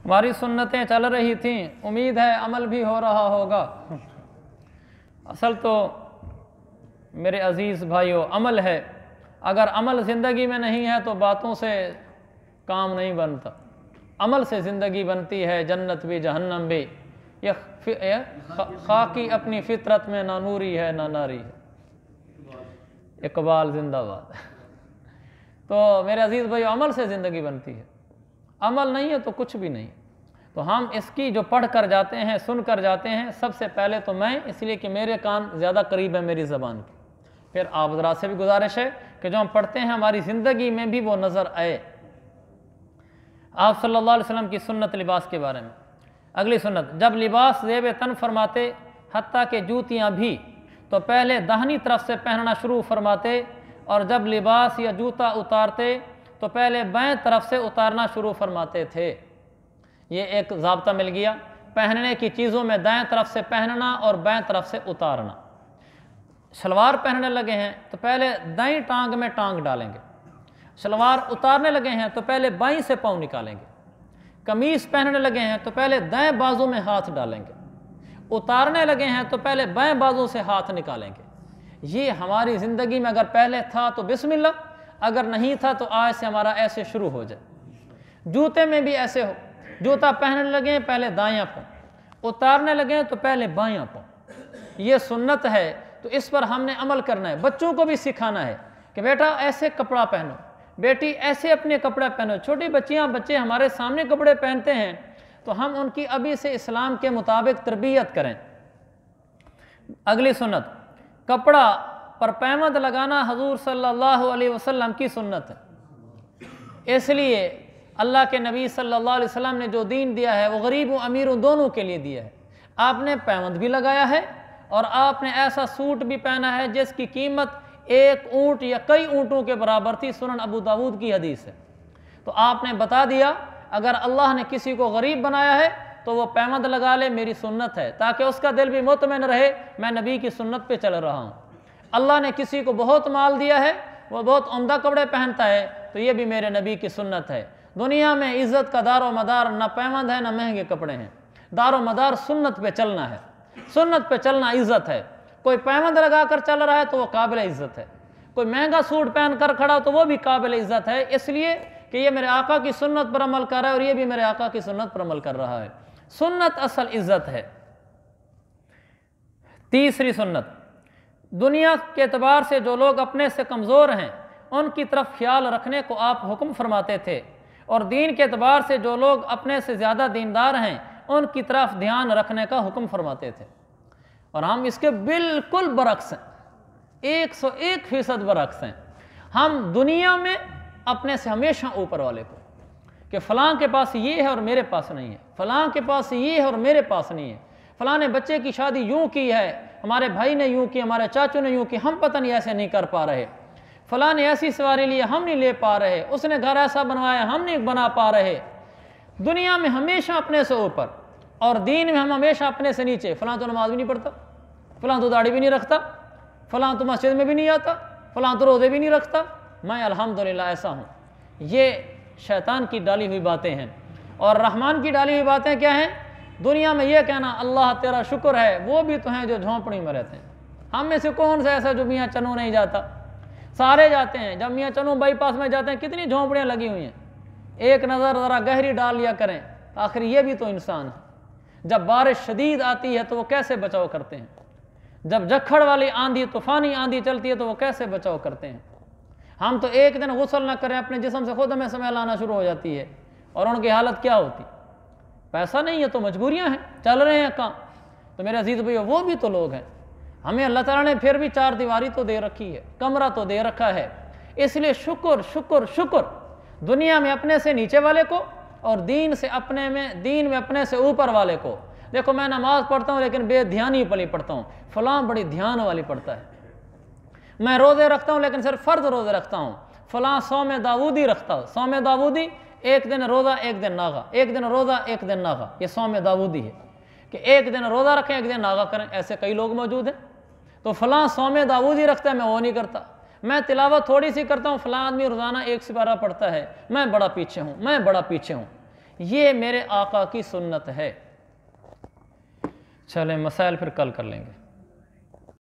हमारी सुन्नतें चल रही थीं, उम्मीद है अमल भी हो रहा होगा। असल तो मेरे अज़ीज़ भाइयों अमल है, अगर अमल ज़िंदगी में नहीं है तो बातों से काम नहीं बनता। अमल से ज़िंदगी बनती है, जन्नत भी जहन्नम भी। यह खाकी अपनी फितरत में ना नूरी है ना नारी है। इकबाल जिंदाबाद। तो मेरे अजीज़ भाई अमल से ज़िंदगी बनती है, अमल नहीं है तो कुछ भी नहीं। तो हम इसकी जो पढ़ कर जाते हैं, सुन कर जाते हैं, सबसे पहले तो मैं, इसलिए कि मेरे कान ज़्यादा करीब है मेरी ज़बान के, फिर आप ज़रा से भी गुजारिश है कि जो हम पढ़ते हैं हमारी ज़िंदगी में भी वो नज़र आए। आप सल्लल्लाहु अलैहि वसल्लम की सुन्नत लिबास के बारे में, अगली सुन्नत, जब लिबास ज़ेब तन फरमाते हत्ता के जूतियाँ भी तो पहले दाहिनी तरफ से पहनना शुरू फरमाते, और जब लिबास या जूता उतारते तो पहले बाएं तरफ से उतारना शुरू फरमाते थे। ये एक ज़ाब्ता मिल गया, पहनने की चीज़ों में दाएं तरफ से पहनना और बाएं तरफ से उतारना। शलवार पहनने लगे हैं तो पहले दाईं टांग में टांग डालेंगे, शलवार उतारने लगे हैं तो पहले बाईं से पाँव निकालेंगे, कमीज़ पहनने लगे हैं तो पहले दाएं बाजू में हाथ डालेंगे, उतारने लगे हैं तो पहले बाएं बाजू से हाथ निकालेंगे। ये हमारी ज़िंदगी में अगर पहले था तो बिस्मिल्लाह, अगर नहीं था तो आज से हमारा ऐसे शुरू हो जाए। जूते में भी ऐसे हो, जूता पहनने लगे हैं पहले दायां पाँव, उतारने लगे हैं तो पहले बायां पाँव। ये सुन्नत है, तो इस पर हमने अमल करना है। बच्चों को भी सिखाना है कि बेटा ऐसे कपड़ा पहनो, बेटी ऐसे अपने कपड़ा पहनो। छोटी बच्चियां बच्चे हमारे सामने कपड़े पहनते हैं तो हम उनकी अभी से इस्लाम के मुताबिक तरबियत करें। अगली सुन्नत, कपड़ा पर पैमद लगाना हजूर सल्लल्लाहु अलैहि वसल्लम की सुन्नत है। इसलिए अल्लाह के नबी सल्लल्लाहु अलैहि वसल्लम ने जो दीन दिया है वो गरीब व अमीरों दोनों के लिए दिया है। आपने पैमद भी लगाया है और आपने ऐसा सूट भी पहना है जिसकी कीमत एक ऊँट या कई ऊँटों के बराबर थी। सुनन अबू दाऊद की हदीस है। तो आपने बता दिया अगर अल्लाह ने किसी को गरीब बनाया है तो वो पैमद लगा ले, मेरी सुन्नत है, ताकि उसका दिल भी मुतमईन रहे मैं नबी की सुन्नत पे चल रहा हूँ। अल्लाह ने किसी को बहुत माल दिया है, वो बहुत उम्दा कपड़े पहनता है, तो ये भी मेरे नबी की सुन्नत है। दुनिया में इज़्ज़त का दारो मदार न पैमद है न महंगे कपड़े हैं, दारो मदार सुन्नत पे चलना है। सुन्नत पे चलना इज़्ज़त है। कोई पैमद लगा कर चल रहा है तो वो काबिल इज़्ज़त है, कोई महंगा सूट पहन कर खड़ा तो वो भी काबिल इज़्ज़त है, इसलिए कि ये मेरे आका की सुन्नत पर अमल कर रहा है और ये भी मेरे आका की सुन्नत पर अमल कर रहा है। सुन्नत असल इज़्ज़त है। तीसरी सुन्नत, दुनिया के एतबार से जो लोग अपने से कमज़ोर हैं उनकी तरफ ख्याल रखने को आप हुक्म फरमाते थे, और दीन के एतबार से जो लोग अपने से ज़्यादा दीनदार हैं उनकी तरफ ध्यान रखने का हुक्म फरमाते थे। और हम इसके बिल्कुल बरक्स हैं, 101% बरक्स हैं। हम दुनिया में अपने से हमेशा ऊपर वाले को, कि फ़लाँ के पास ये है और मेरे पास नहीं है, फ़लाँ के पास ये है और मेरे पास नहीं है, फ़लाँ ने बच्चे की शादी यूँ की है, हमारे भाई ने यूँ की, हमारे चाचू ने यूँ की, हम पता नहीं ऐसे नहीं कर पा रहे, फ़लाँ ने ऐसी सवारी ली हम नहीं ले पा रहे, उसने घर ऐसा बनवाया हम नहीं बना पा रहे। दुनिया में हमेशा अपने से ऊपर और दीन में हम हमेशा अपने से नीचे। फ़लाँ तो नमाज भी नहीं पढ़ता, फ़लाँ तो दाढ़ी भी नहीं रखता, फ़लाँ तो मस्जिद में भी नहीं आता, फ़लाँ तो रोज़े भी नहीं रखता, मैं अल्हम्दुलिल्लाह ऐसा हूँ। ये शैतान की डाली हुई बातें हैं। और रहमान की डाली हुई बातें क्या हैं? दुनिया में ये कहना अल्लाह तेरा शुक्र है, वो भी तो हैं जो झोंपड़ी में रहते हैं। हम में से कौन सा ऐसा जो मियाँ चनू नहीं जाता? सारे जाते हैं। जब मियाँ चनू बाईपास में जाते हैं कितनी झोंपड़ियाँ लगी हुई हैं, एक नज़र ज़रा गहरी डाल लिया करें, आखिर ये भी तो इंसान है। जब बारिश शदीद आती है तो वो कैसे बचाव करते हैं, जब झक्खड़ वाली आंधी तूफ़ानी आंधी चलती है तो वो कैसे बचाव करते हैं। हम तो एक दिन गुस्ल ना करें अपने जिस्म से खुद हमें स्मेल आना शुरू हो जाती है, और उनकी हालत क्या होती? पैसा नहीं है तो मजबूरियां हैं, चल रहे हैं काम। तो मेरे अजीज़ भैया वो भी तो लोग हैं। हमें अल्लाह ताला ने फिर भी चार दीवारी तो दे रखी है, कमरा तो दे रखा है, इसलिए शुक्र शुक्र शुक्र। दुनिया में अपने से नीचे वाले को और दीन में अपने से ऊपर वाले को। देखो मैं नमाज पढ़ता हूँ लेकिन बेध्यानी वाली पढ़ता हूँ, फलां बड़ी ध्यान वाली पढ़ता है। मैं रोज़े रखता हूँ लेकिन सिर्फ फ़र्ज रोज़े रखता हूँ, फलां सौम दाऊदी रखता हूँ। सौम दाऊदी एक दिन रोज़ा एक दिन नागा, एक दिन रोज़ा एक दिन नागा, ये सौम दाऊदी है कि एक दिन रोज़ा रखें एक दिन नागा करें। ऐसे कई लोग मौजूद हैं। तो फलां सौम दाऊदी रखता है, मैं वो नहीं करता। मैं तिलावत थोड़ी सी करता हूँ, फलां आदमी रोज़ाना एक सिपारा पढ़ता है, मैं बड़ा पीछे हूँ, मैं बड़ा पीछे हूँ। ये मेरे आका की सुन्नत है। चलें, मसाइल फिर कल कर लेंगे।